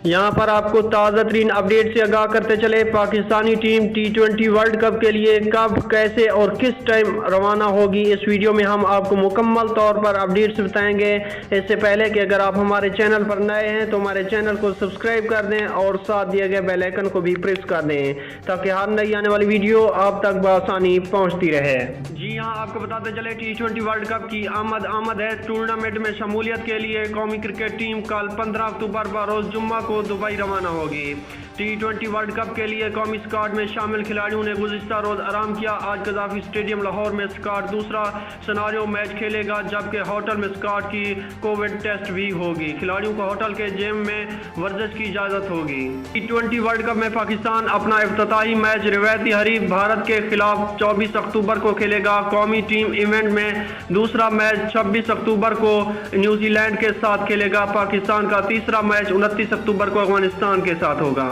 यहाँ पर आपको ताज़ा तरीन अपडेट से आगाह करते चले, Pakistani team T20 world cup के लिए कब, कैसे और किस टाइम रवाना होगी, इस वीडियो में हम आपको मुकम्मल तौर पर अपडेट्स बताएंगे। इससे पहले कि अगर आप हमारे चैनल पर नए हैं तो हमारे चैनल को सब्सक्राइब कर दें और साथ दिए गए बेल आइकन को भी प्रेस कर दें ताकि हर नई आने वाली वीडियो आप तक बआसानी पहुँचती रहे। जी हाँ, आपको बताते चले T20 वर्ल्ड कप की आमद है। टूर्नामेंट में शमूलियत के लिए कौमी क्रिकेट टीम कल 15 अक्टूबर पर रोज़ जुम्मा को दुबई रवाना होगी। T20 वर्ल्ड कप के लिए कौमी स्क्वाड में शामिल खिलाड़ियों ने गुज़िश्ता रोज़ आराम किया। आज कज़ाफ़ी स्टेडियम लाहौर में स्क्वाड दूसरा सिनारियो मैच खेलेगा, जबकि होटल में स्क्वाड की कोविड टेस्ट भी होगी। खिलाड़ियों को होटल के जिम में वर्जिश की इजाज़त होगी। T20 वर्ल्ड कप में पाकिस्तान अपना इफ्तिताही मैच रिवायती हरीफ भारत के खिलाफ 24 अक्टूबर को खेलेगा। कौमी टीम इवेंट में दूसरा मैच 26 अक्टूबर को न्यूजीलैंड के साथ खेलेगा। पाकिस्तान का तीसरा मैच 29 अक्टूबर को अफगानिस्तान के साथ होगा।